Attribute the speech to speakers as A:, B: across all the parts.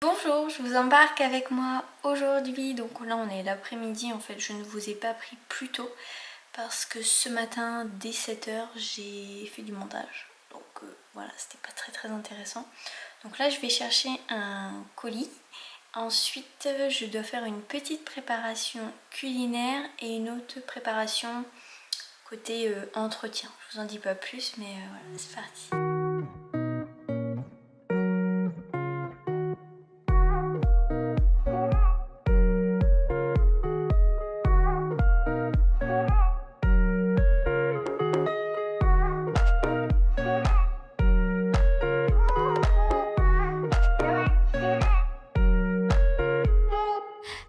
A: Bonjour, je vous embarque avec moi aujourd'hui. Donc là on est l'après-midi, en fait je ne vous ai pas pris plus tôt parce que ce matin dès 7h j'ai fait du montage. Donc voilà, c'était pas très intéressant. Donc là je vais chercher un colis. Ensuite je dois faire une petite préparation culinaire et une autre préparation côté entretien. Je vous en dis pas plus mais voilà, c'est parti.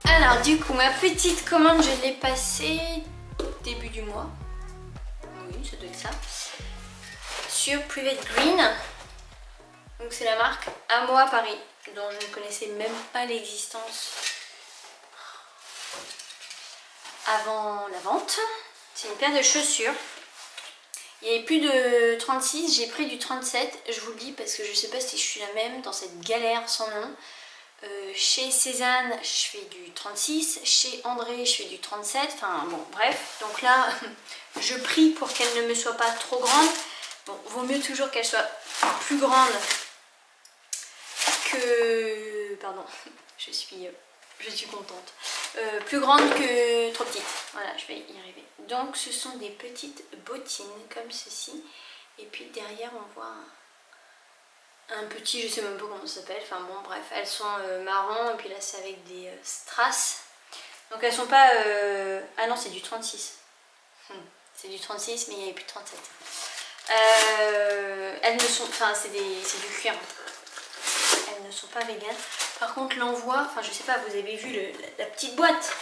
A: Alors du coup ma petite commande je l'ai passée début du mois, oui ça doit être ça, sur Private Green. Donc c'est la marque À moi Paris dont je ne connaissais même pas l'existence avant la vente. C'est une paire de chaussures. Il y avait plus de 36, j'ai pris du 37, je vous le dis parce que je sais pas si je suis la même dans cette galère sans nom. Chez Cézanne je fais du 36, chez André je fais du 37, enfin bon bref, donc là je prie pour qu'elle ne me soit pas trop grande. Bon, vaut mieux toujours qu'elle soit plus grande que... pardon, je suis contente. Plus grande que trop petite, voilà je vais y arriver. Donc ce sont des petites bottines comme ceci, et puis derrière on voit un petit, je sais même pas comment ça s'appelle, enfin bon bref, elles sont marron et puis là c'est avec des strass. Donc elles sont pas... ah non c'est du 36. C'est du 36 mais il n'y avait plus de 37. Elles ne sont... enfin c'est du cuir. Elles ne sont pas véganes. Par contre l'envoi, enfin je sais pas, vous avez vu la petite boîte.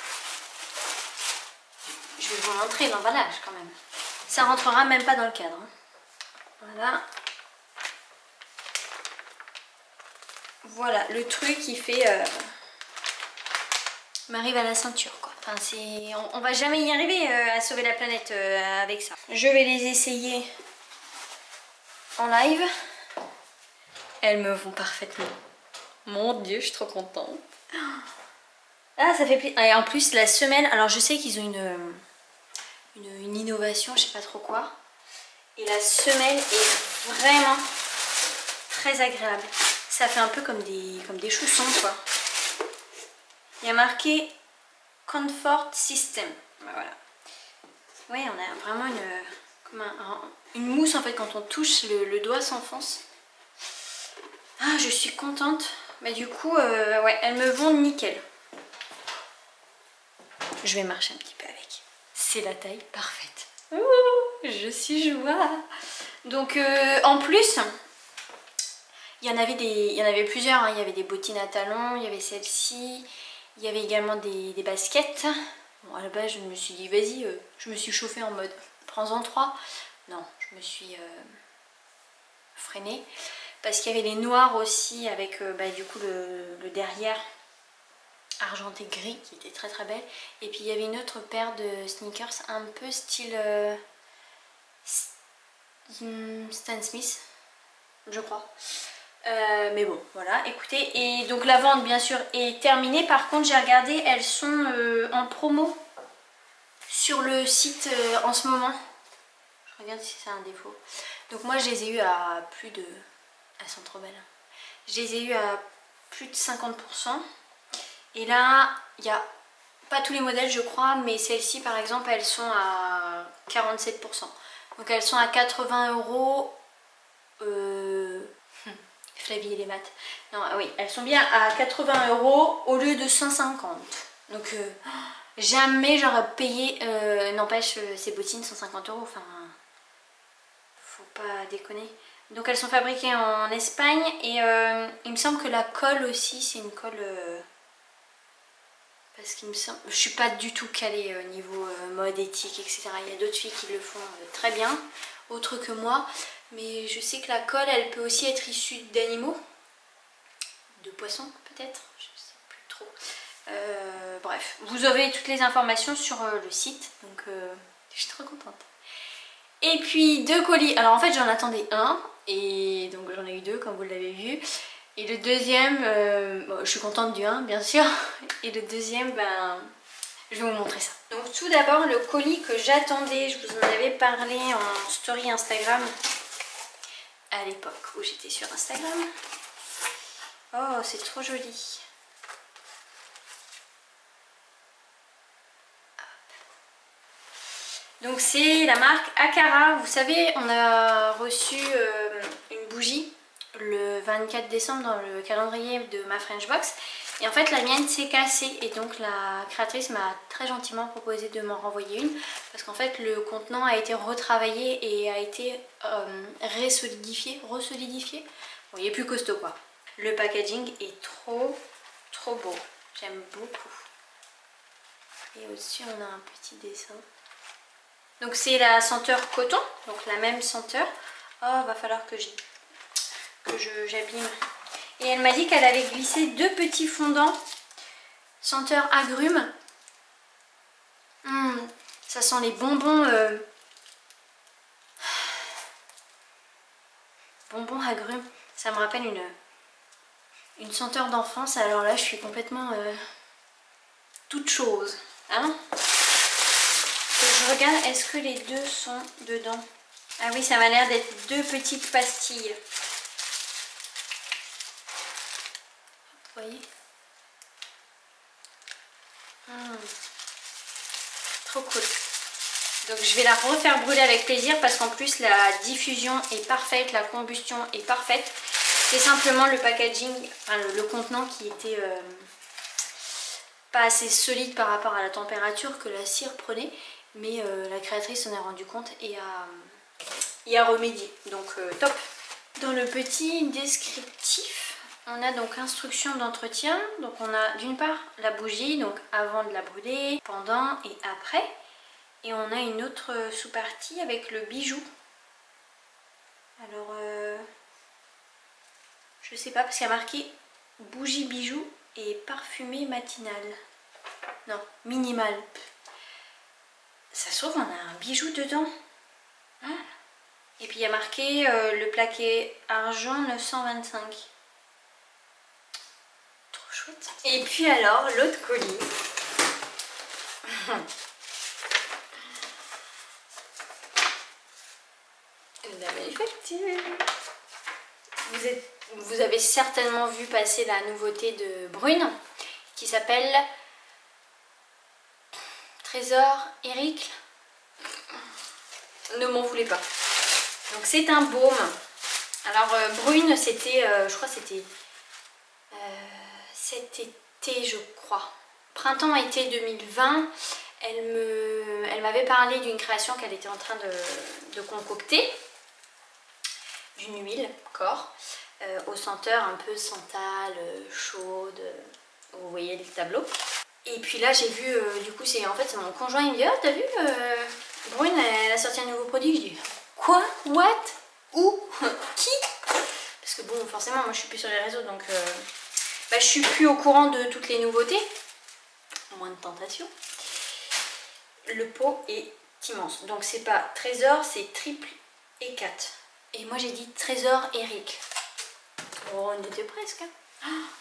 A: Je vais vous montrer l'emballage quand même. Ça rentrera même pas dans le cadre. Voilà. Voilà, le truc qui fait... m'arrive à la ceinture quoi. Enfin, on va jamais y arriver à sauver la planète avec ça. Je vais les essayer en live. Elles me vont parfaitement. Mon dieu, je suis trop contente. Ah, ça fait plaisir. Et en plus, la semelle, alors je sais qu'ils ont une innovation, je sais pas trop quoi. Et la semelle est vraiment très agréable. Ça fait un peu comme des chaussons quoi. Il y a marqué Comfort System. Voilà. Oui, on a vraiment une mousse en fait, quand on touche le doigt s'enfonce. Ah, je suis contente. Mais du coup, ouais, elles me vont nickel. Je vais marcher un petit peu avec. C'est la taille parfaite. Ouh, je suis joie. Donc en plus, il y en avait plusieurs. Hein. Il y avait des bottines à talons, il y avait celle-ci. Il y avait également des baskets. Bon, à la base, je me suis dit, vas-y, je me suis chauffée en mode, prends-en 3. Non, je me suis freinée. Parce qu'il y avait les noirs aussi, avec du coup le derrière argenté gris, qui était très belle. Et puis il y avait une autre paire de sneakers, un peu style Stan Smith, je crois. Mais bon, voilà, écoutez, et donc la vente bien sûr est terminée. Par contre j'ai regardé, elles sont en promo sur le site en ce moment. Je regarde si c'est un défaut. Donc moi je les ai eues à plus de... elles sont trop belles. Je les ai eues à plus de 50%. Et là, il n'y a pas tous les modèles je crois, mais celles-ci par exemple, elles sont à 47%. Donc elles sont à 80 €. Flavie et les maths. Non, oui, elles sont bien à 80 € au lieu de 150. Donc jamais j'aurais payé, n'empêche, ces bottines 150 €. Enfin, faut pas déconner. Donc elles sont fabriquées en Espagne et il me semble que la colle aussi, c'est une colle... parce qu'il me semble... Je suis pas du tout calée niveau mode, éthique, etc. Il y a d'autres filles qui le font très bien, autres que moi. Mais je sais que la colle, elle peut aussi être issue d'animaux. De poissons peut-être, je sais plus trop. Bref, vous avez toutes les informations sur le site. Donc je suis trop contente. Et puis 2 colis. Alors en fait j'en attendais un. Et donc j'en ai eu 2 comme vous l'avez vu. Et le deuxième, bon, je suis contente du 1 bien sûr. Et le deuxième, ben, je vais vous montrer ça. Donc tout d'abord le colis que j'attendais, je vous en avais parlé en story Instagram à l'époque où j'étais sur Instagram. Oh, c'est trop joli. Donc c'est la marque Akara. Vous savez, on a reçu une bougie le 24 décembre dans le calendrier de ma French Box. Et en fait la mienne s'est cassée et donc la créatrice m'a très gentiment proposé de m'en renvoyer une. Parce qu'en fait le contenant a été retravaillé et a été resolidifié. Bon, il est plus costaud quoi. Le packaging est trop beau. J'aime beaucoup. Et au-dessus on a un petit dessin. Donc c'est la senteur coton, donc la même senteur. Oh, va falloir que j'abîme. Et elle m'a dit qu'elle avait glissé 2 petits fondants senteur agrumes. Ça sent les bonbons bonbons agrumes. Ça me rappelle une senteur d'enfance. Alors là je suis complètement toute chose, hein. Je regarde, est-ce que les deux sont dedans? Ah oui, ça m'a l'air d'être 2 petites pastilles. Vous voyez? Trop cool. Donc je vais la refaire brûler avec plaisir parce qu'en plus la diffusion est parfaite, la combustion est parfaite. C'est simplement le packaging, enfin le contenant qui était pas assez solide par rapport à la température que la cire prenait. Mais la créatrice s'en est rendue compte et a remédié. Donc top. Dans le petit descriptif, on a donc instruction d'entretien. Donc on a d'une part la bougie, donc avant de la brûler, pendant et après. Et on a une autre sous-partie avec le bijou. Alors je sais pas parce qu'il y a marqué bougie bijou et parfumée matinale. Non, minimale. Ça se trouve, on a un bijou dedans. Hein? Et puis il y a marqué le plaqué argent 925. Trop chouette. Et puis alors, l'autre colis. La manufacture. Vous avez certainement vu passer la nouveauté de Brune qui s'appelle Trésor Eric. Ne m'en voulez pas. Donc c'est un baume. Alors Brune c'était, je crois c'était cet été je crois. Printemps-été 2020. Elle m'avait parlé d'une création qu'elle était en train de concocter. D'une huile corps aux senteurs un peu santal, chaude. Vous voyez le tableau. Et puis là j'ai vu, du coup c'est mon conjoint, il me dit oh t'as vu Brune elle a sorti un nouveau produit. Je dis quoi? What? Où? Qui? Parce que bon forcément moi je suis plus sur les réseaux donc je suis plus au courant de toutes les nouveautés. Moins de tentation. Le pot est immense. Donc c'est pas Trésor, c'est triple et 4. Et moi j'ai dit Trésor Eric. Oh on était presque.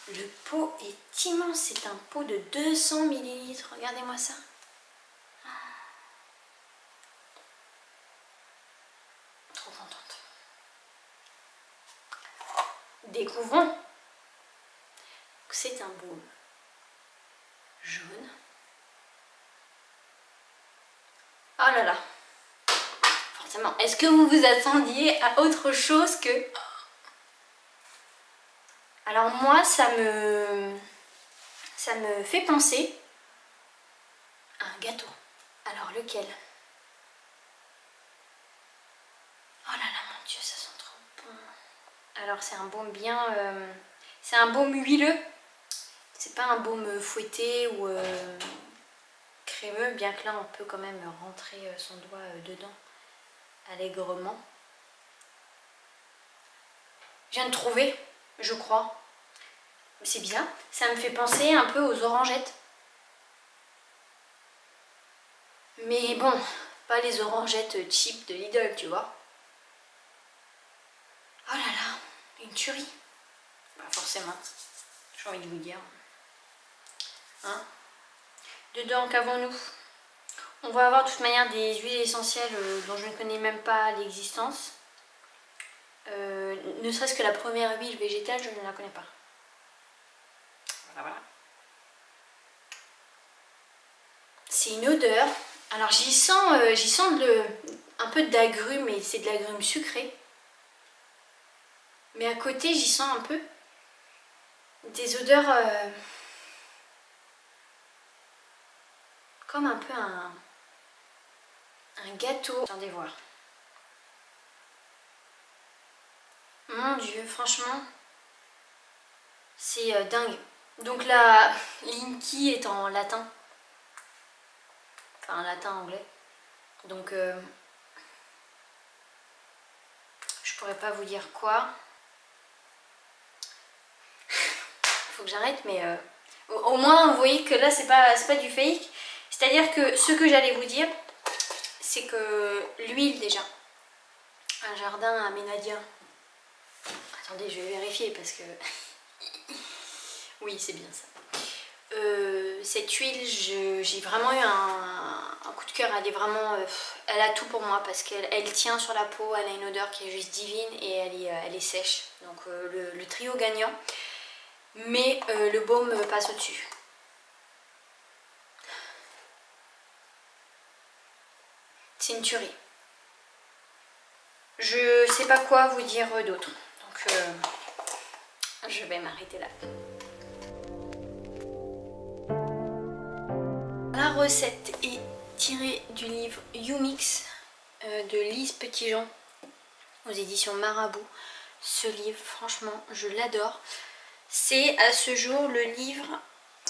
A: Le pot est immense, c'est un pot de 200 ml. Regardez-moi ça. Trop contente. Découvrons. C'est un baume jaune. Oh là là. Forcément. Est-ce que vous vous attendiez à autre chose que... Alors moi ça me fait penser à un gâteau. Alors lequel? Oh là là mon dieu ça sent trop bon. Alors c'est un baume bien... c'est un baume huileux. C'est pas un baume fouetté ou crémeux, bien que là on peut quand même rentrer son doigt dedans allègrement. Je viens de trouver, je crois. C'est bien. Ça me fait penser un peu aux orangettes. Mais bon, pas les orangettes cheap de Lidl, tu vois. Oh là là, une tuerie. Bah forcément, j'ai envie de vous dire. Hein? Dedans, qu'avons-nous? On va avoir de toute manière des huiles essentielles dont je ne connais même pas l'existence. Ne serait-ce que la première huile végétale, je ne la connais pas. Voilà. C'est une odeur. Alors j'y sens un peu d'agrumes, mais c'est de l'agrume sucré. Mais à côté, j'y sens un peu des odeurs comme un peu un gâteau. Attendez voir. Mon Dieu, franchement, c'est dingue. Donc la Linky est en latin. Enfin, en latin anglais. Donc, je pourrais pas vous dire quoi. Faut que j'arrête, mais au moins, vous voyez que là, c'est pas du fake. C'est-à-dire que ce que j'allais vous dire, c'est que l'huile, déjà, un jardin aménadien. Attendez, je vais vérifier parce que... Oui, c'est bien ça. Cette huile, j'ai vraiment eu un coup de cœur. Elle est vraiment, elle a tout pour moi parce qu'elle tient sur la peau, elle a une odeur qui est juste divine et elle est sèche. Donc le trio gagnant. Mais le baume passe au-dessus. C'est une tuerie. Je sais pas quoi vous dire d'autre. Donc je vais m'arrêter là. La recette est tirée du livre You Mix de Lise Petitjean aux éditions Marabout. Ce livre, franchement, je l'adore. C'est à ce jour le livre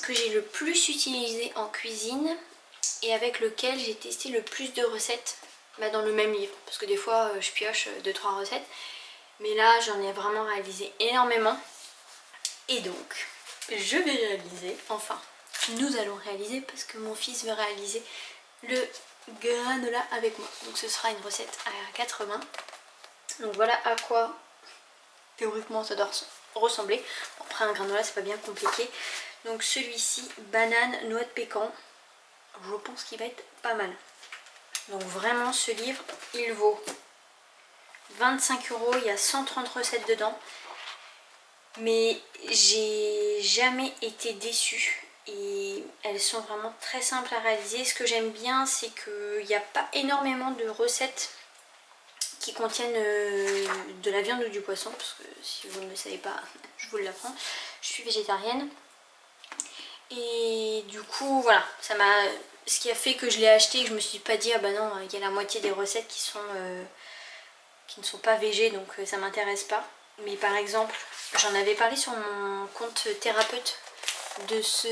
A: que j'ai le plus utilisé en cuisine et avec lequel j'ai testé le plus de recettes dans le même livre. Parce que des fois, je pioche 2-3 recettes. Mais là, j'en ai vraiment réalisé énormément. Et donc, je vais réaliser, enfin, nous allons réaliser parce que mon fils veut réaliser le granola avec moi. Donc ce sera une recette à 4 mains. Donc voilà à quoi théoriquement ça doit ressembler. Après un granola c'est pas bien compliqué. Donc celui-ci, banane, noix de pécan. Je pense qu'il va être pas mal. Donc vraiment ce livre il vaut 25 €. Il y a 130 recettes dedans. Mais j'ai jamais été déçue. Et elles sont vraiment très simples à réaliser. Ce que j'aime bien, c'est qu'il n'y a pas énormément de recettes qui contiennent de la viande ou du poisson. Parce que si vous ne le savez pas, je vous l'apprends. Je suis végétarienne. Et du coup, voilà, ça m'a... Ce qui a fait que je l'ai acheté et que je me suis pas dit, ah bah non, il y a la moitié des recettes qui ne sont pas végé, donc ça m'intéresse pas. Mais par exemple, j'en avais parlé sur mon compte thérapeute de ce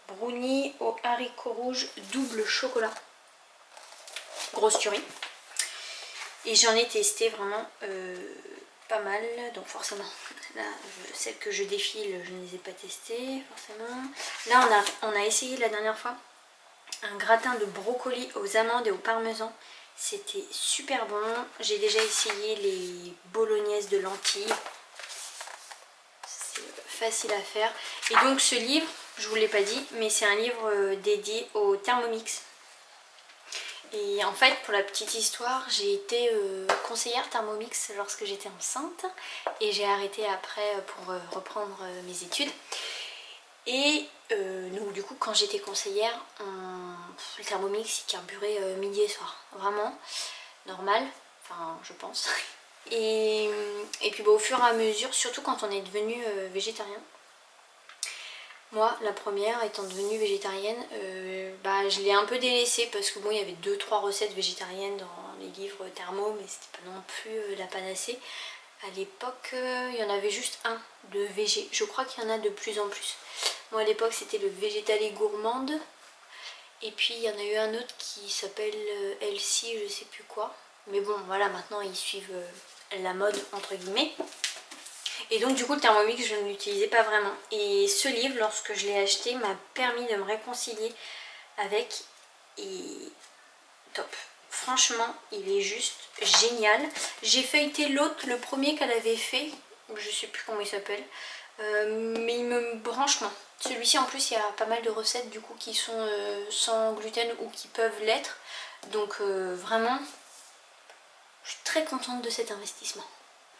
A: brownie aux haricots rouges double chocolat. Grosse tuerie. Et j'en ai testé vraiment pas mal. Donc forcément, là, celles que je défile, je ne les ai pas testées forcément. Là, on a essayé la dernière fois un gratin de brocoli aux amandes et au parmesan. C'était super bon. J'ai déjà essayé les bolognaises de lentilles. C'est facile à faire. Et donc ce livre, je vous l'ai pas dit, mais c'est un livre dédié au Thermomix. Et en fait, pour la petite histoire, j'ai été conseillère Thermomix lorsque j'étais enceinte. Et j'ai arrêté après pour reprendre mes études. Et donc du coup, quand j'étais conseillère, le Thermomix il carburait midi et soir. Vraiment normal, enfin je pense. Et puis au fur et à mesure, surtout quand on est devenu végétarien, moi la première étant devenue végétarienne, je l'ai un peu délaissée parce que bon, il y avait 2-3 recettes végétariennes dans les livres thermo, mais c'était pas non plus la panacée. À l'époque, il y en avait juste un de végé. Je crois qu'il y en a de plus en plus. Moi à l'époque c'était le végétal et gourmande. Et puis il y en a eu un autre qui s'appelle Elsie, je sais plus quoi. Mais bon voilà, maintenant ils suivent la mode entre guillemets. Et donc du coup le Thermomix je ne l'utilisais pas vraiment. Et ce livre, lorsque je l'ai acheté, m'a permis de me réconcilier avec. Et top. Franchement il est juste génial. J'ai feuilleté l'autre, le premier qu'elle avait fait. je sais plus comment il s'appelle, mais il me branche moins. Celui-ci en plus il y a pas mal de recettes du coup qui sont sans gluten ou qui peuvent l'être, donc vraiment je suis très contente de cet investissement.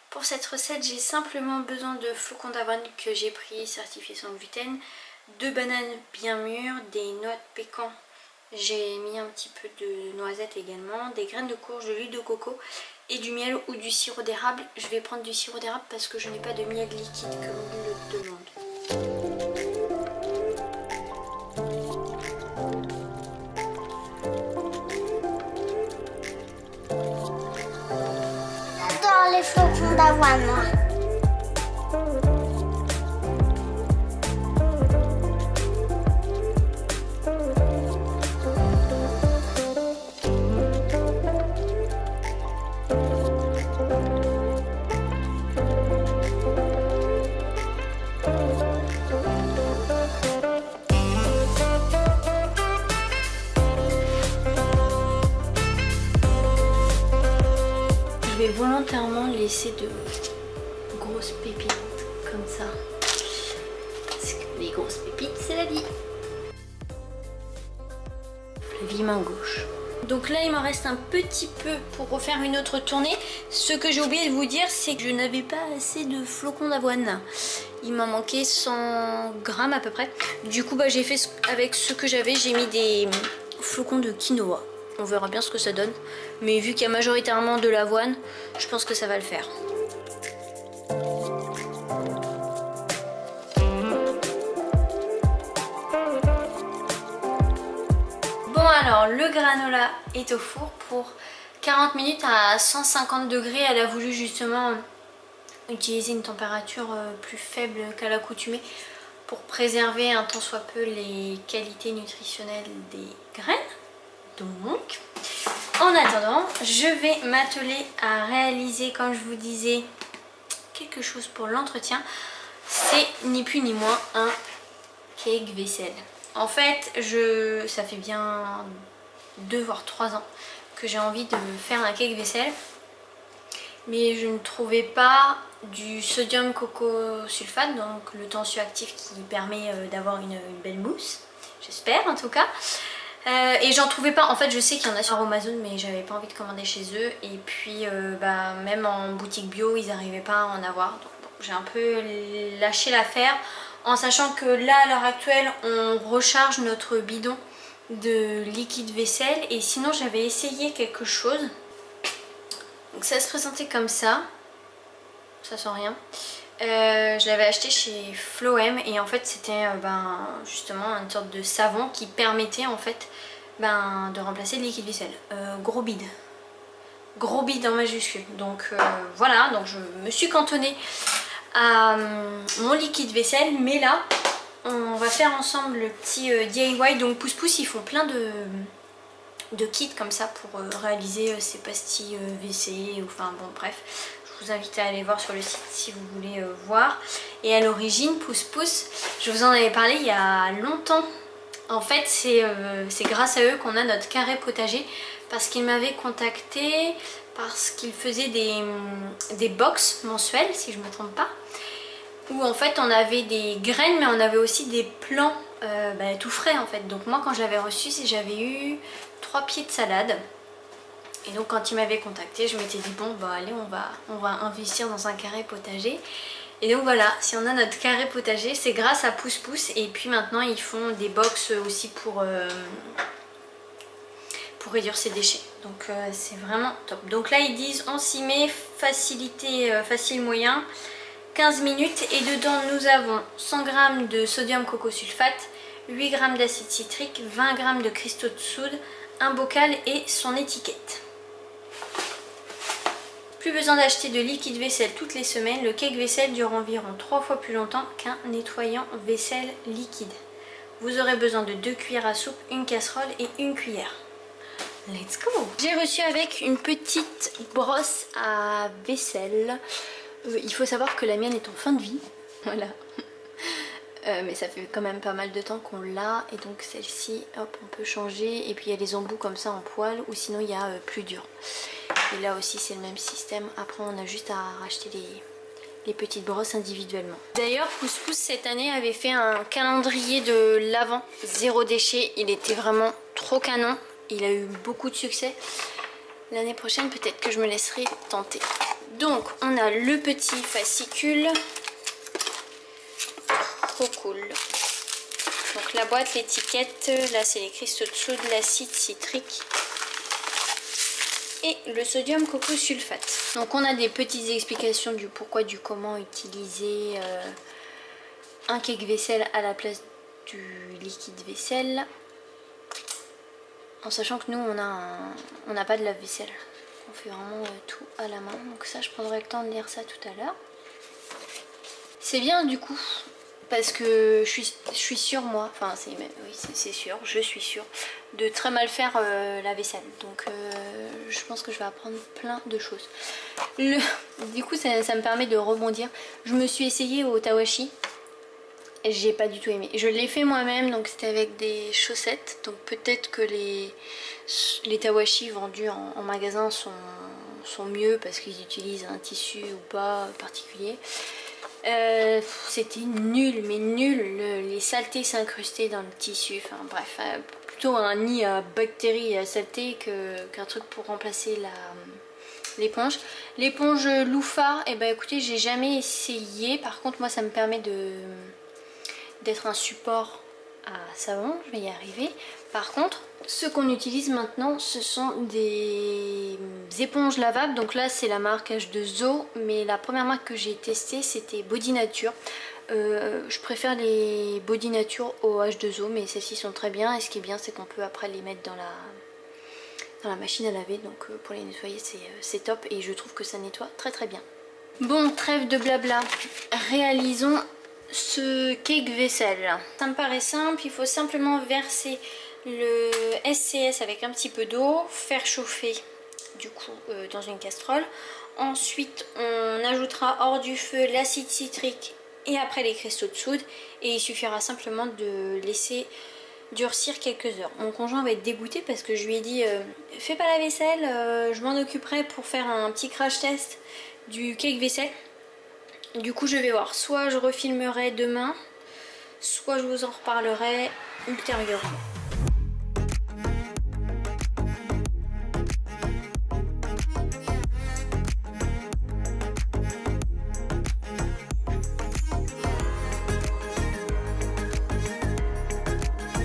A: Pour cette recette j'ai simplement besoin de flocons d'avoine que j'ai pris certifiés sans gluten, 2 bananes bien mûres, des noix de pécan, j'ai mis un petit peu de noisettes également, des graines de courge, de l'huile de coco et du miel ou du sirop d'érable. Je vais prendre du sirop d'érable parce que je n'ai pas de miel liquide comme on le demande.
B: J'adore les flocons d'avoine, moi.
A: Je vais volontairement laisser de grosses pépites comme ça. Parce que les grosses pépites, c'est la vie. La vie main gauche. Donc là il m'en reste un petit peu pour refaire une autre tournée. Ce que j'ai oublié de vous dire, c'est que je n'avais pas assez de flocons d'avoine. Il m'en manquait 100 grammes à peu près. Du coup j'ai fait avec ce que j'avais, j'ai mis des flocons de quinoa. On verra bien ce que ça donne. Mais vu qu'il y a majoritairement de l'avoine, je pense que ça va le faire. Bon alors, le granola est au four pour 40 minutes à 150 degrés. Elle a voulu justement utiliser une température plus faible qu'à l'accoutumée pour préserver un tant soit peu les qualités nutritionnelles des graines. Donc, en attendant, je vais m'atteler à réaliser, comme je vous disais, quelque chose pour l'entretien. C'est ni plus ni moins un cake vaisselle. En fait, ça fait bien 2 voire 3 ans que j'ai envie de faire un cake vaisselle. Mais je ne trouvais pas du sodium coco-sulfate, donc le tensioactif qui permet d'avoir une belle mousse. J'espère en tout cas. Et j'en trouvais pas, en fait je sais qu'il y en a sur Amazon mais j'avais pas envie de commander chez eux et puis même en boutique bio ils n'arrivaient pas à en avoir, donc bon, j'ai un peu lâché l'affaire en sachant que là à l'heure actuelle on recharge notre bidon de liquide vaisselle et sinon j'avais essayé quelque chose, donc ça se présentait comme ça sent rien. Je l'avais acheté chez Floem et en fait c'était justement une sorte de savon qui permettait en fait de remplacer le liquide vaisselle. Gros bide en majuscule, donc voilà, donc je me suis cantonnée à mon liquide vaisselle, mais là on va faire ensemble le petit DIY. Donc Pouce Pouce ils font plein de kits comme ça pour réaliser ces pastilles WC, enfin bon bref. Je vous invite à aller voir sur le site si vous voulez voir. Et à l'origine, Pouce Pouce, je vous en avais parlé il y a longtemps. En fait, c'est grâce à eux qu'on a notre carré potager. Parce qu'ils m'avaient contacté, parce qu'ils faisaient des box mensuelles, si je ne me trompe pas. Où en fait on avait des graines, mais on avait aussi des plants tout frais en fait. Donc moi quand je l'avais reçu, j'avais eu 3 pieds de salade. Et donc quand ils m'avaient contacté, je m'étais dit bon allez on va investir dans un carré potager. Et donc voilà, si on a notre carré potager, c'est grâce à Pouce Pouce. Et puis maintenant ils font des box aussi pour réduire ses déchets. Donc c'est vraiment top. Donc là ils disent on s'y met, facilité, facile moyen, 15 minutes. Et dedans nous avons 100 g de sodium coco-sulfate, 8 g d'acide citrique, 20 g de cristaux de soude, un bocal et son étiquette. Plus besoin d'acheter de liquide vaisselle toutes les semaines. Le cake vaisselle dure environ 3 fois plus longtemps qu'un nettoyant vaisselle liquide. Vous aurez besoin de 2 cuillères à soupe, une casserole et une cuillère. Let's go! J'ai reçu avec une petite brosse à vaisselle. Il faut savoir que la mienne est en fin de vie. Voilà. Mais ça fait quand même pas mal de temps qu'on l'a. Et donc celle-ci, hop, on peut changer. Et puis il y a les embouts comme ça en poil. Ou sinon il y a plus dur. Et là aussi c'est le même système. Après on a juste à racheter les petites brosses individuellement. D'ailleurs, Pousse-Pousse cette année avait fait un calendrier de l'Avent 0 déchet. Il était vraiment trop canon. Il a eu beaucoup de succès. L'année prochaine, peut-être que je me laisserai tenter. Donc, on a le petit fascicule. Trop cool. Donc la boîte, l'étiquette, là c'est les cristaux de soude, l'acide citrique et le sodium coco sulfate. Donc on a des petites explications du pourquoi, du comment utiliser un cake vaisselle à la place du liquide vaisselle. En sachant que nous on n'a pas de lave-vaisselle. On fait vraiment tout à la main. Donc ça, je prendrai le temps de lire ça tout à l'heure. C'est bien du coup. Parce que je suis sûre moi, enfin c'est sûr, je suis sûre de très mal faire la vaisselle. Donc je pense que je vais apprendre plein de choses. Du coup ça me permet de rebondir. Je me suis essayée au tawashi et j'ai pas du tout aimé. Je l'ai fait moi-même, donc c'était avec des chaussettes. Donc peut-être que les tawashi vendus en magasin sont mieux parce qu'ils utilisent un tissu ou pas particulier. C'était nul, mais nul, les saletés s'incrustaient dans le tissu, enfin bref, plutôt un nid à bactéries et à saletés qu'un truc pour remplacer l'éponge. L'éponge Loofah, et ben écoutez, j'ai jamais essayé. Par contre moi ça me permet d'être un support à savon, je vais y arriver. Par contre, ce qu'on utilise maintenant, ce sont des éponges lavables. Donc là, c'est la marque H2O, mais la première marque que j'ai testée, c'était Body Nature. Je préfère les Body Nature au H2O, mais celles-ci sont très bien. Et ce qui est bien, c'est qu'on peut après les mettre dans la machine à laver. Donc pour les nettoyer, c'est top. Et je trouve que ça nettoie très très bien. Bon, trêve de blabla. Réalisons ce cake vaisselle. Ça me paraît simple, il faut simplement verser le SCS avec un petit peu d'eau, faire chauffer du coup dans une casserole. Ensuite on ajoutera hors du feu l'acide citrique et après les cristaux de soude et il suffira simplement de laisser durcir quelques heures. Mon conjoint va être dégoûté parce que je lui ai dit fais pas la vaisselle, je m'en occuperai pour faire un petit crash test du cake vaisselle. Du coup je vais voir, soit je refilmerai demain, soit je vous en reparlerai ultérieurement.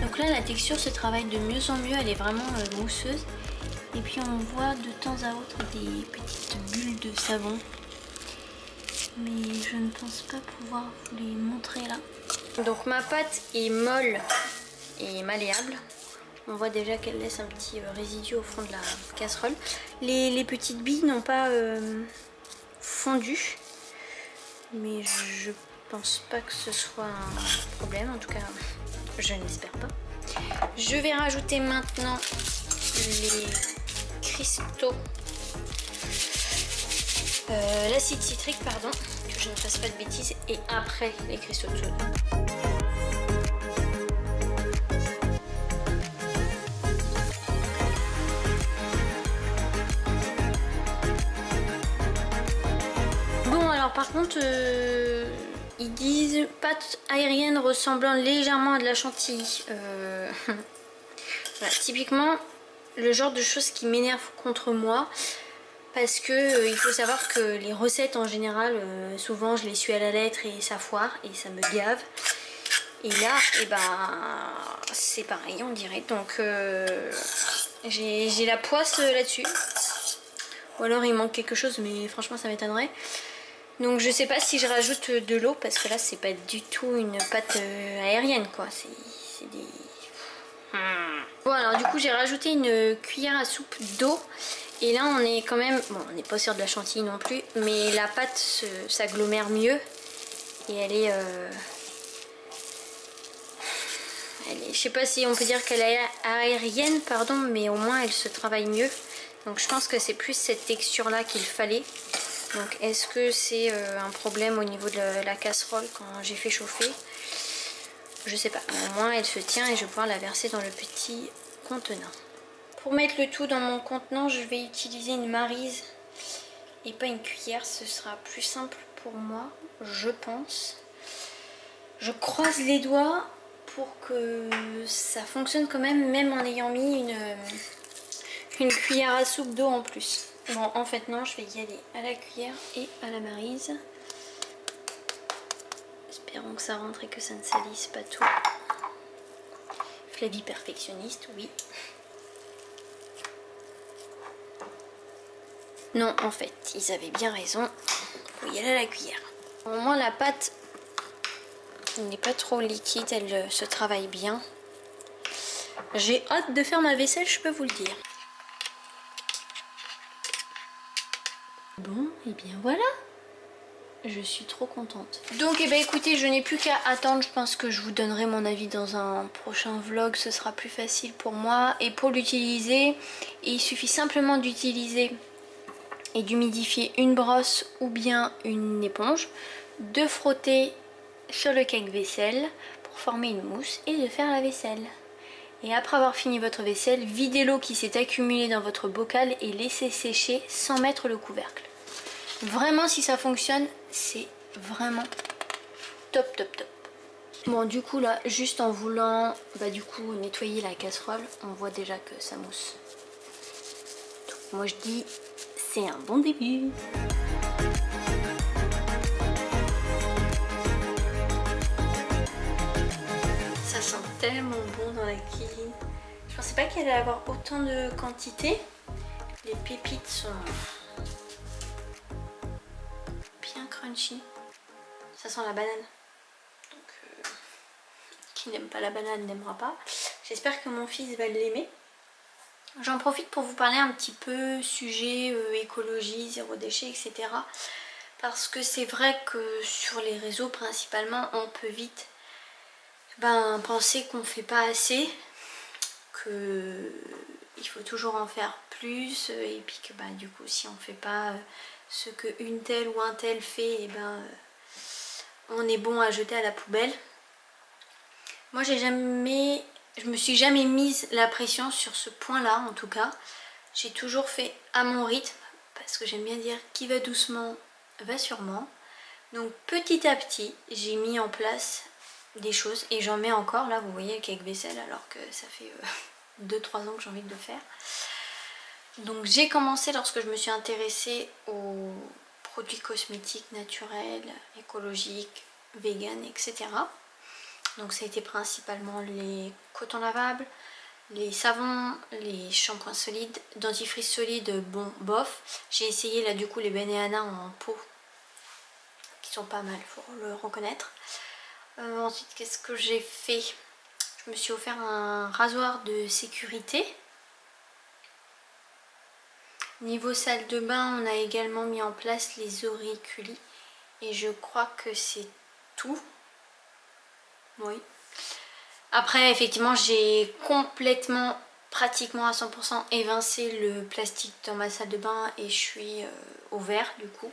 A: Donc là la texture se travaille de mieux en mieux, elle est vraiment mousseuse. Et puis on voit de temps à autre des petites bulles de savon. Mais je ne pense pas pouvoir vous les montrer là. Donc ma pâte est molle et malléable. On voit déjà qu'elle laisse un petit résidu au fond de la casserole. Les petites billes n'ont pas fondu. Mais je pense pas que ce soit un problème. En tout cas, je n'espère pas. Je vais rajouter maintenant les cristaux. L'acide citrique, pardon, que je ne fasse pas de bêtises, et après les cristaux de soude. Bon alors par contre ils disent pâte aérienne ressemblant légèrement à de la chantilly. Voilà, typiquement le genre de choses qui m'énerve contre moi. Parce que il faut savoir que les recettes en général, souvent je les suis à la lettre et ça foire et ça me gave. Et là, et ben, c'est pareil on dirait. Donc j'ai la poisse là-dessus. Ou alors il manque quelque chose, mais franchement ça m'étonnerait. Donc je sais pas si je rajoute de l'eau parce que là c'est pas du tout une pâte aérienne quoi. C'est des... Bon alors du coup j'ai rajouté une cuillère à soupe d'eau. Et là on est quand même, bon on n'est pas sur de la chantilly non plus, mais la pâte s'agglomère mieux et elle est, je sais pas si on peut dire qu'elle est aérienne pardon, mais au moins elle se travaille mieux. Donc je pense que c'est plus cette texture là qu'il fallait. Donc est-ce que c'est un problème au niveau de la casserole quand j'ai fait chauffer? Je sais pas, mais au moins elle se tient et je vais pouvoir la verser dans le petit contenant. Pour mettre le tout dans mon contenant, je vais utiliser une maryse et pas une cuillère, ce sera plus simple pour moi, je pense. Je croise les doigts pour que ça fonctionne quand même en ayant mis une cuillère à soupe d'eau en plus. Bon, en fait non, je vais y aller à la cuillère et à la maryse. Espérons que ça rentre et que ça ne salisse pas tout. Flavie perfectionniste, oui. Non, en fait, ils avaient bien raison. Il faut y aller à la cuillère. Au moins la pâte n'est pas trop liquide, elle se travaille bien. J'ai hâte de faire ma vaisselle, je peux vous le dire. Bon, et bien voilà. Je suis trop contente. Donc, écoutez, je n'ai plus qu'à attendre. Je pense que je vous donnerai mon avis dans un prochain vlog. Ce sera plus facile pour moi. Et pour l'utiliser, il suffit simplement d'utiliser et d'humidifier une brosse ou bien une éponge, de frotter sur le cake-vaisselle pour former une mousse et de faire la vaisselle. Et après avoir fini votre vaisselle, videz l'eau qui s'est accumulée dans votre bocal et laissez sécher sans mettre le couvercle. Vraiment, si ça fonctionne, c'est vraiment top. Bon, du coup là, juste en voulant nettoyer la casserole, on voit déjà que ça mousse. Donc, moi je dis, c'est un bon début. Ça sent tellement bon dans la cuisine. Je pensais pas qu'il allait avoir autant de quantité. Les pépites sont bien crunchy. Ça sent la banane. Donc, qui n'aime pas la banane n'aimera pas. J'espère que mon fils va l'aimer. J'en profite pour vous parler un petit peu sujet écologie, zéro déchet, etc. Parce que c'est vrai que sur les réseaux principalement, on peut vite penser qu'on ne fait pas assez, qu'il faut toujours en faire plus, et puis que du coup si on ne fait pas ce que une telle ou un tel fait, on est bon à jeter à la poubelle. Moi je me suis jamais mise la pression sur ce point là, en tout cas. J'ai toujours fait à mon rythme, parce que j'aime bien dire qui va doucement va sûrement. Donc petit à petit j'ai mis en place des choses, et j'en mets encore. Là vous voyez le cake-vaisselle, alors que ça fait 2-3 ans que j'ai envie de le faire. Donc j'ai commencé lorsque je me suis intéressée aux produits cosmétiques naturels, écologiques, vegan, etc. Donc ça a été principalement les cotons lavables, les savons, les shampoings solides, dentifrice solide, bon bof. J'ai essayé là du coup les Benehana en pot, qui sont pas mal, faut le reconnaître. Ensuite, qu'est-ce que j'ai fait? Je me suis offert un rasoir de sécurité. Niveau salle de bain, on a également mis en place les auriculis. Et je crois que c'est tout. Oui. Après, effectivement, j'ai complètement, pratiquement à 100% évincé le plastique dans ma salle de bain. Et je suis au vert du coup.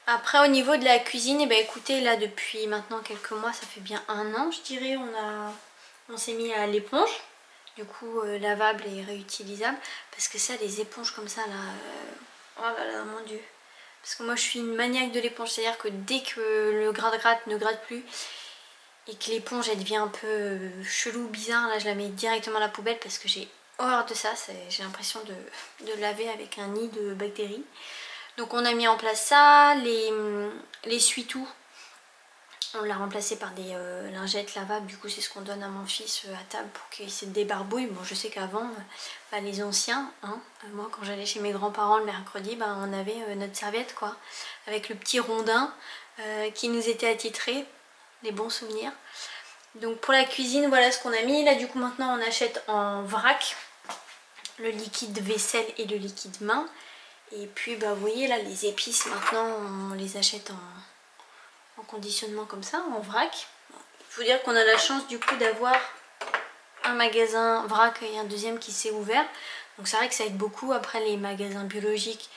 A: Après au niveau de la cuisine, écoutez, là depuis maintenant quelques mois, ça fait bien 1 an je dirais, on s'est mis à l'éponge, du coup lavable et réutilisable, parce que ça, les éponges comme ça là, oh là là mon dieu, parce que moi je suis une maniaque de l'éponge, c'est à dire que dès que le gratte-gratte ne gratte plus et que l'éponge elle devient un peu chelou, bizarre, là je la mets directement à la poubelle parce que j'ai horreur de ça, j'ai l'impression de laver avec un nid de bactéries. Donc on a mis en place ça, les suitous, on l'a remplacé par des lingettes lavables, du coup c'est ce qu'on donne à mon fils à table pour qu'il se débarbouille. Bon, je sais qu'avant, les anciens, moi quand j'allais chez mes grands-parents le mercredi, on avait notre serviette quoi, avec le petit rondin qui nous était attitré, les bons souvenirs. Donc pour la cuisine, voilà ce qu'on a mis. Là du coup maintenant on achète en vrac le liquide vaisselle et le liquide main. Et puis vous voyez là les épices maintenant on les achète en conditionnement comme ça, en vrac. Il faut dire qu'on a la chance du coup d'avoir un magasin vrac et un deuxième qui s'est ouvert. Donc c'est vrai que ça aide beaucoup. Après les magasins biologiques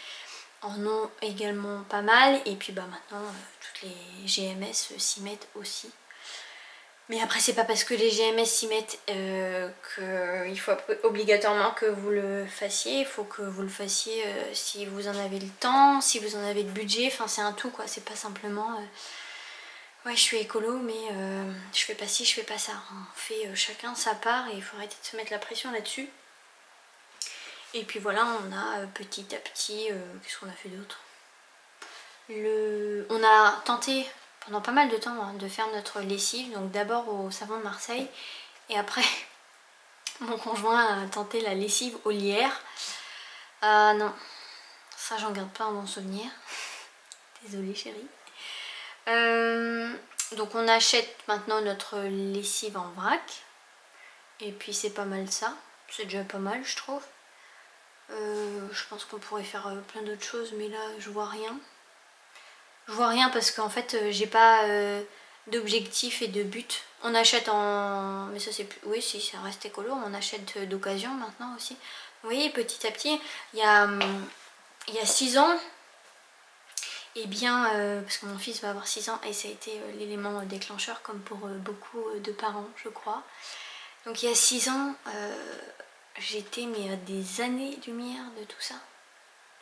A: en ont également pas mal. Et puis maintenant toutes les GMS s'y mettent aussi. Mais après c'est pas parce que les GMS s'y mettent qu'il faut obligatoirement que vous le fassiez. Il faut que vous le fassiez si vous en avez le temps, si vous en avez le budget. Enfin c'est un tout quoi, c'est pas simplement ouais je suis écolo mais je fais pas ci, je fais pas ça. On fait chacun sa part et il faut arrêter de se mettre la pression là-dessus. Et puis voilà, on a petit à petit, qu'est-ce qu'on a fait d'autre? On a tenté pendant pas mal de temps hein, de faire notre lessive, donc d'abord au savon de Marseille et après mon conjoint a tenté la lessive au lierre. Ah non, ça j'en garde pas un bon souvenir, désolée chérie. Donc on achète maintenant notre lessive en vrac et puis c'est pas mal ça, c'est déjà pas mal je trouve. Je pense qu'on pourrait faire plein d'autres choses mais là je vois rien. Je vois rien parce qu'en fait j'ai pas d'objectif et de but. On achète en... mais ça c'est plus... Oui si ça reste écolo, on achète d'occasion maintenant aussi. Vous voyez petit à petit, il y a 6 ans, et bien parce que mon fils va avoir 6 ans et ça a été l'élément déclencheur comme pour beaucoup de parents je crois. Donc il y a 6 ans, j'étais mais à des années-lumière de tout ça.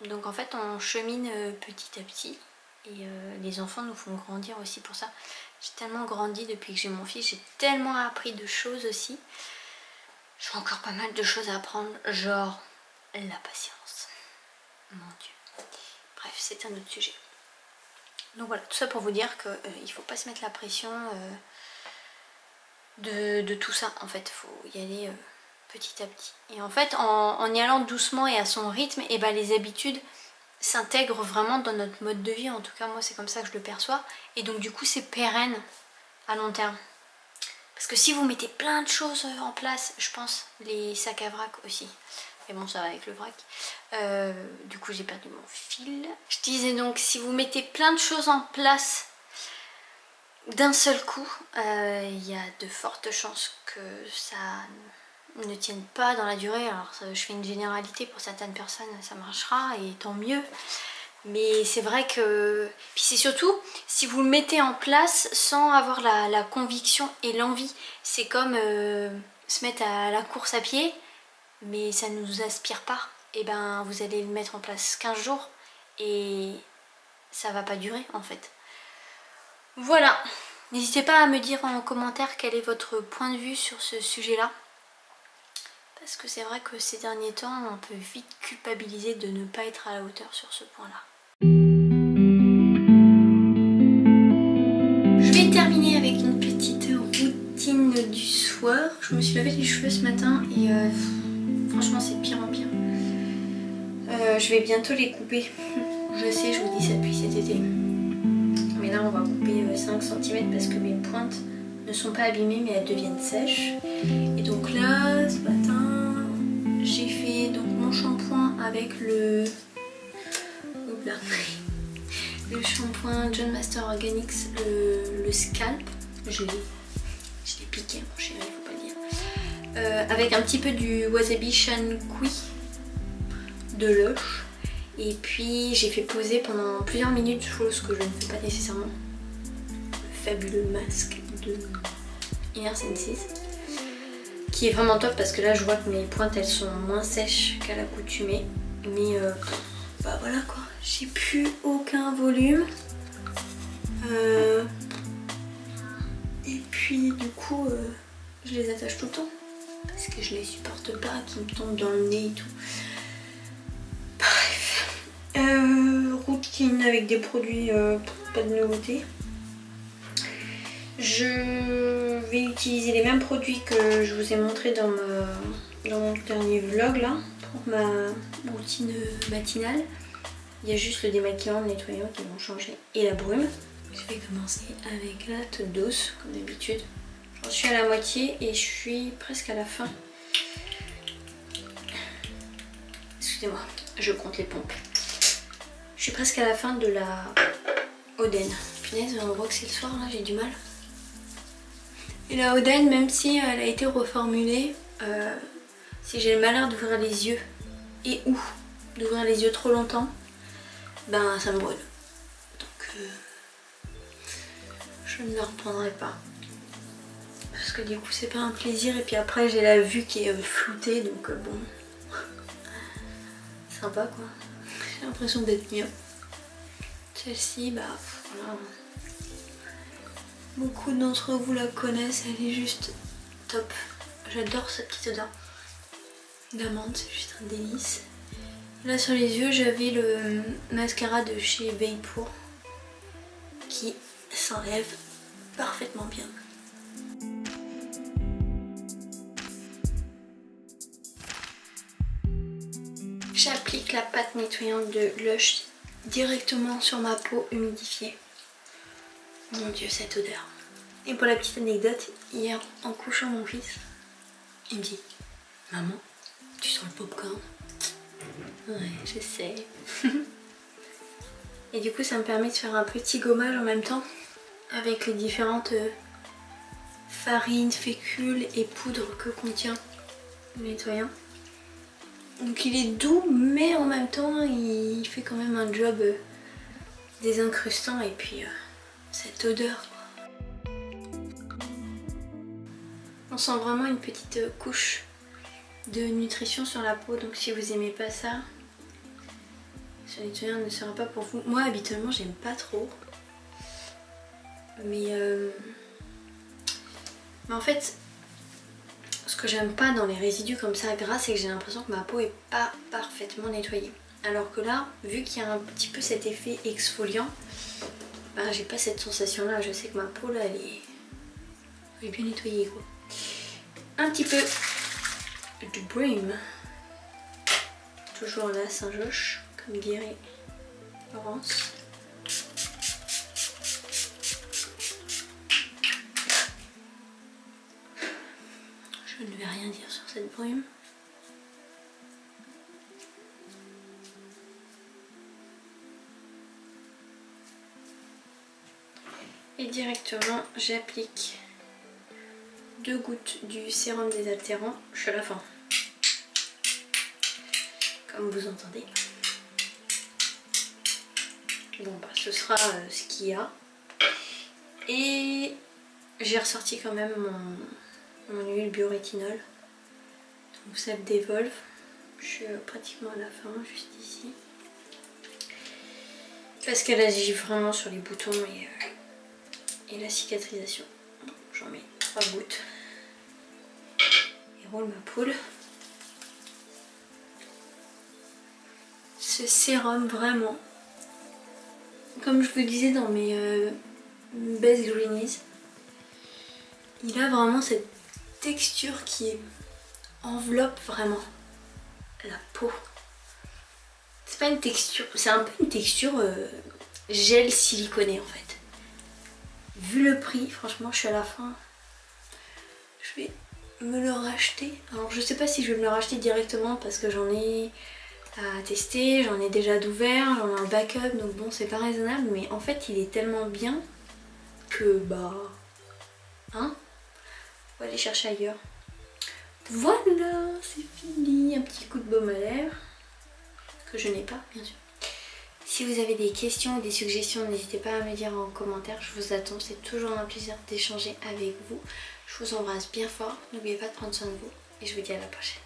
A: Donc en fait on chemine petit à petit. Et les enfants nous font grandir aussi pour ça. J'ai tellement grandi depuis que j'ai mon fils, j'ai tellement appris de choses aussi. J'ai encore pas mal de choses à apprendre, genre la patience. Mon Dieu. Bref, c'est un autre sujet. Donc voilà, tout ça pour vous dire qu'il ne faut pas se mettre la pression de tout ça. En fait, il faut y aller petit à petit. Et en fait, en y allant doucement et à son rythme, et ben les habitudes s'intègre vraiment dans notre mode de vie, en tout cas moi c'est comme ça que je le perçois et donc du coup c'est pérenne à long terme parce que si vous mettez plein de choses en place, je pense les sacs à vrac aussi, mais bon ça va avec le vrac, du coup j'ai perdu mon fil. Je disais donc si vous mettez plein de choses en place d'un seul coup, il y a de fortes chances que ça ne tiennent pas dans la durée. Alors je fais une généralité, pour certaines personnes ça marchera et tant mieux, mais c'est vrai que puis c'est surtout si vous le mettez en place sans avoir la conviction et l'envie. C'est comme se mettre à la course à pied mais ça ne nous aspire pas, et ben vous allez le mettre en place 15 jours et ça va pas durer en fait. Voilà, n'hésitez pas à me dire en commentaire quel est votre point de vue sur ce sujet là. Parce que c'est vrai que ces derniers temps, on peut vite culpabiliser de ne pas être à la hauteur sur ce point-là. Je vais terminer avec une petite routine du soir. Je me suis lavé les cheveux ce matin et franchement c'est de pire en pire. Je vais bientôt les couper. Je sais, je vous dis ça depuis cet été. Mais là on va couper 5 cm parce que mes pointes ne sont pas abîmées mais elles deviennent sèches. Et donc là, ce matin, j'ai fait donc mon shampoing avec le shampoing John Master Organics, le scalp. Je l'ai piqué mon chéri, faut pas le dire. Avec un petit peu du wasabi Shankui de Lush. Et puis j'ai fait poser pendant plusieurs minutes, chose que je ne fais pas nécessairement, le fabuleux masque de Inner Senses, qui est vraiment top parce que là je vois que mes pointes elles sont moins sèches qu'à l'accoutumée, mais bah voilà quoi, j'ai plus aucun volume et puis du coup je les attache tout le temps parce que je les supporte pas qu'ils me tombent dans le nez et tout. Bref, routine avec des produits, pas de nouveauté. Je vais utiliser les mêmes produits que je vous ai montré dans mon dernier vlog là, pour ma routine matinale. Il y a juste le démaquillant, le nettoyant qui vont changer et la brume. Je vais commencer avec la toute douce comme d'habitude. J'en suis à la moitié et je suis presque à la fin. Excusez-moi, je compte les pompes. Je suis presque à la fin de la Oden. Punaise, on voit que c'est le soir là, j'ai du mal. Et la Oden, même si elle a été reformulée, si j'ai le malheur d'ouvrir les yeux et ou d'ouvrir les yeux trop longtemps, ben ça me brûle. Donc je ne le reprendrai pas. que du coup c'est pas un plaisir. Et puis après j'ai la vue qui est floutée, donc bon, sympa quoi. J'ai l'impression d'être mieux. Celle-ci, bah voilà. Beaucoup d'entre vous la connaissent, elle est juste top. J'adore cette petite odeur d'amande, c'est juste un délice. Là sur les yeux j'avais le mascara de chez Vapor qui s'enlève parfaitement bien. J'applique la pâte nettoyante de Lush directement sur ma peau humidifiée. Mon dieu, cette odeur. Et pour la petite anecdote, hier en couchant mon fils, il me dit « Maman, tu sens le popcorn ?» Ouais, je sais. Et du coup ça me permet de faire un petit gommage en même temps avec les différentes farines, fécules et poudres que contient le nettoyant. Donc il est doux mais en même temps il fait quand même un job désincrustant. Et puis cette odeur quoi. On sent vraiment une petite couche de nutrition sur la peau, donc si vous aimez pas ça, ce nettoyant ne sera pas pour vous. Moi habituellement j'aime pas trop, mais en fait ce que j'aime pas dans les résidus comme ça gras, c'est que j'ai l'impression que ma peau est pas parfaitement nettoyée. Alors que là, vu qu'il y a un petit peu cet effet exfoliant, bah, j'ai pas cette sensation là. Je sais que ma peau là elle est bien nettoyée quoi. Un petit peu de Brim, toujours là Saint-Joche comme dirait Laurence. Je ne vais rien dire sur cette brume. Et directement j'applique 2 gouttes du sérum désaltérant. Je suis à la fin, comme vous entendez. Bon bah ce sera ce qu'il y a. Et j'ai ressorti quand même mon huile biorétinol. Donc ça le dévolve. Je suis pratiquement à la fin, juste ici. Parce qu'elle agit vraiment sur les boutons et la cicatrisation. J'en mets 3 gouttes. Et roule ma poule. Ce sérum vraiment, comme je vous disais dans mes Best Greenies, il a vraiment cette texture qui enveloppe vraiment la peau. C'est pas une texture, c'est un peu une texture gel siliconé en fait. Vu le prix, franchement je suis à la fin. Je vais me le racheter. Alors je sais pas si je vais me le racheter directement parce que j'en ai à tester, j'en ai déjà d'ouvert, j'en ai un backup, donc bon c'est pas raisonnable, mais en fait il est tellement bien que bah hein, on va aller chercher ailleurs. Voilà, c'est fini. Un petit coup de baume à lèvres que je n'ai pas bien sûr. Si vous avez des questions ou des suggestions, n'hésitez pas à me dire en commentaire, je vous attends, c'est toujours un plaisir d'échanger avec vous. Je vous embrasse bien fort, n'oubliez pas de prendre soin de vous et je vous dis à la prochaine.